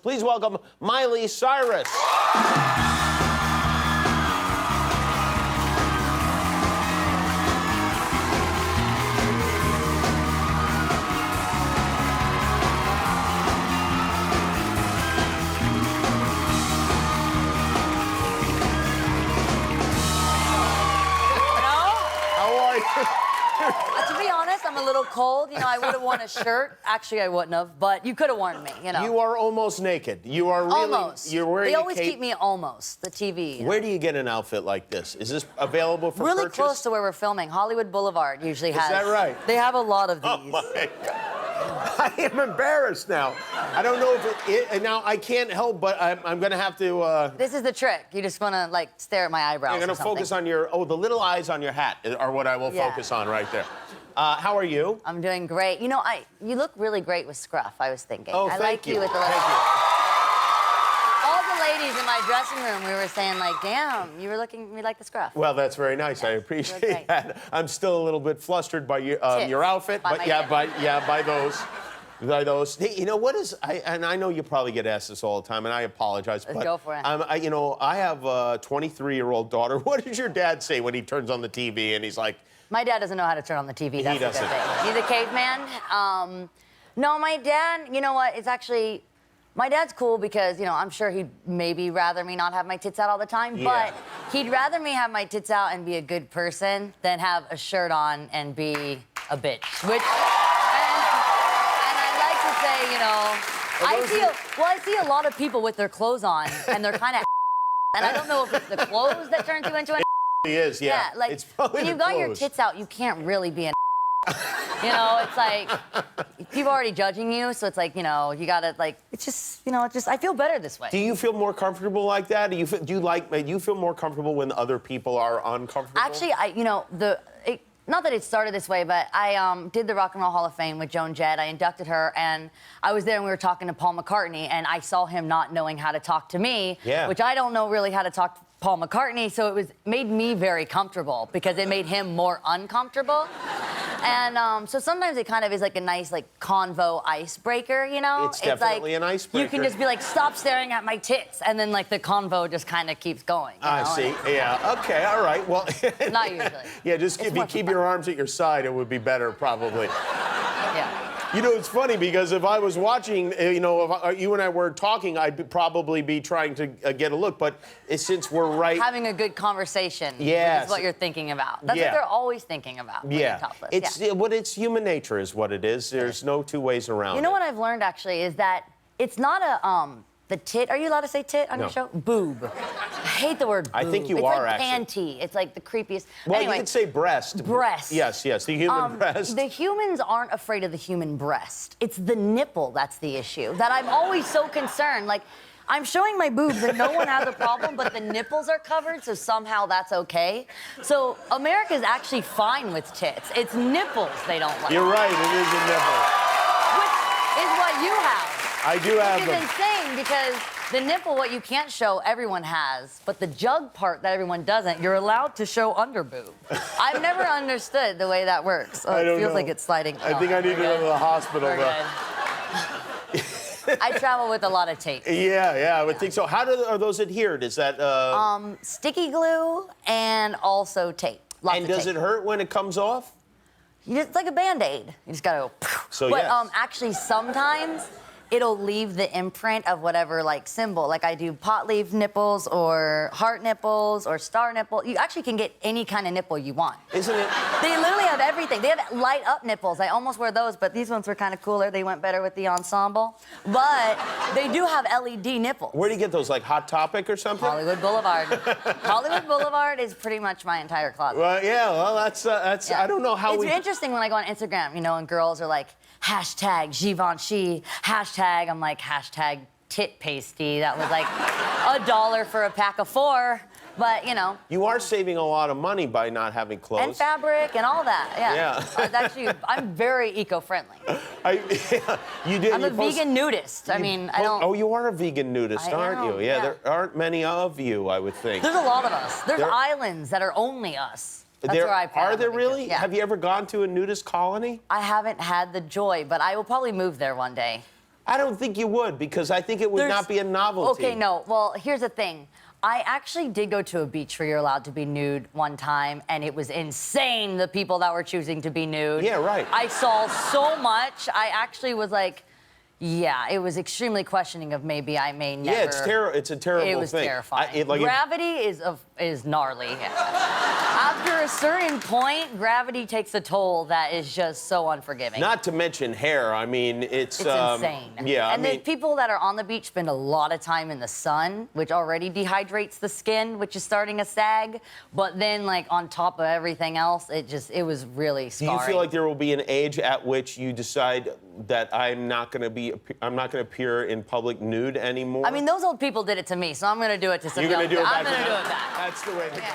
Please welcome Miley Cyrus. To be honest, I'm a little cold. You know, I would have worn a shirt. Actually, I wouldn't have, but you could have warned me, you know. You are almost naked. You are really... Almost. You're wearing They always a cape. keep me almost, the TV. Where do you get an outfit like this? Is this available for really purchase? close to where we're filming. Hollywood Boulevard usually has. Is that right? They have a lot of these. Oh, my God. I am embarrassed now. I don't know if now I can't help, but I'm going to have to... This is the trick. You just want to, like, stare at my eyebrows I'm going to focus on your... Oh, the little eyes on your hat are what I will focus on right there. How are you? I'm doing great. You know, you look really great with scruff, I was thinking. Oh, I thank like you with the little... Thank you. All the ladies in my dressing room, we were saying, like, damn, you like the scruff. Well, that's very nice. I appreciate that. I'm still a little bit flustered by your outfit, By but by those. Hey, you know what is? And I know you probably get asked this all the time, and I apologize. Let's but go for it. you know, I have a 23-year-old daughter. What does your dad say when he turns on the TV and he's like? My dad doesn't know how to turn on the TV. That's He doesn't. the good thing. He's a caveman. No, my dad, you know what? It's actually, my dad's cool because, you know, I'm sure he'd maybe rather me not have my tits out all the time, but he'd rather me have my tits out and be a good person than have a shirt on and be a bitch. Which, and I like to say, you know, I see a lot of people with their clothes on and they're kind of and I don't know if it's the clothes that turns you into an He is, yeah. like, it's probably when you've the got your clothes. tits out, you can't really be an You know, it's like, people are already judging you, so it's like, you know, you gotta, like, it's just, you know, I feel better this way. Do you feel more comfortable like that? Do you feel more comfortable when other people are uncomfortable? Actually, you know, not that it started this way, but I did the Rock and Roll Hall of Fame with Joan Jett. I inducted her, and I was there and we were talking to Paul McCartney, and I saw him not knowing how to talk to me, which I don't know really how to talk to Paul McCartney, so it made me very comfortable because it made him more uncomfortable. And so sometimes it kind of is like a nice, like, convo icebreaker, you know? It's definitely like, an icebreaker. You can just be like, stop staring at my tits, and then, like, the convo just kind of keeps going. I see, yeah. Okay, all right, well... Not usually. Yeah, just if you keep your arms at your side, it would be better, probably. Yeah. You know, it's funny because if I was watching, you know, if you and I were talking, I'd probably be trying to get a look. But since we're right... Having a good conversation is what you're thinking about. That's what they're always thinking about when you're topless. It's human nature is what it is. There's no two ways around it. You know what I've learned, actually, is that it's not the tit. Are you allowed to say tit on your show? Boob. I hate the word boob. I think you are, actually. actually. It's like panty. It's like the creepiest. Well, anyway, you could say breast. Breast. Yes, the human breast. The humans aren't afraid of the human breast. It's the nipple that's the issue. That I'm always so concerned. Like, I'm showing my boobs and no one has a problem, but the nipples are covered, so somehow that's okay. So America's actually fine with tits. It's nipples they don't like. You're right, it is a nipple. Which is what you have. I do have them. Which is insane because the nipple, what you can't show, everyone has. But the jug part that everyone doesn't, you're allowed to show under boob. I've never understood the way that works. Oh, it feels like it's sliding. I think I need to go to the hospital. I travel with a lot of tape. Yeah, I would think so. How are those adhered? Is that... Sticky glue and also tape. Lots of does tape. it hurt when it comes off? It's like a Band-Aid. You just gotta go. So, but yes. Actually, sometimes it'll leave the imprint of whatever, like, symbol. Like, I do pot leaf nipples or heart nipples or star nipple. You actually can get any kind of nipple you want. Isn't it? They literally have everything. They have light up nipples. I almost wear those, but these ones were kind of cooler. They went better with the ensemble. But they do have LED nipples. Where do you get those? Like Hot Topic or something? Hollywood Boulevard. Hollywood Boulevard is pretty much my entire closet. Well, yeah, well, that's I don't know how It's interesting when I go on Instagram, you know, and girls are like, hashtag Givenchy, hashtag, I'm like, hashtag tit pasty. That was like $1 for a pack of 4, but you know. You are saving a lot of money by not having clothes. And fabric and all that, yeah. It's actually, I'm very eco-friendly. You did. I'm a vegan nudist. I mean, I don't. Oh, you are a vegan nudist, aren't you? Yeah, yeah, there aren't many of you, I would think. There's a lot of us. There's islands that are only us. That's where I plan Are on there moving to. really? Yeah. Have you ever gone to a nudist colony? I haven't had the joy, but I will probably move there one day. I don't think you would, because I think it would not be a novelty. Okay, no. Well, here's the thing. I actually did go to a beach where you're allowed to be nude one time, and it was insane, the people that were choosing to be nude. Yeah, right. I saw so much. I actually was like, yeah, it was extremely questioning of maybe I may never. Yeah, it's a terrible thing. It was terrifying. Gravity is gnarly. After a certain point, gravity takes a toll that is just so unforgiving. Not to mention hair. I mean, it's insane. Yeah, and the people that are on the beach spend a lot of time in the sun, which already dehydrates the skin, which is starting to sag. But then, like, on top of everything else, it was really scarring. Do you feel like there will be an age at which you decide that I'm not going to appear in public nude anymore? I mean, those old people did it to me, so I'm going to do it to some You're going to do it back. I'm going to do it back. That's the way to go.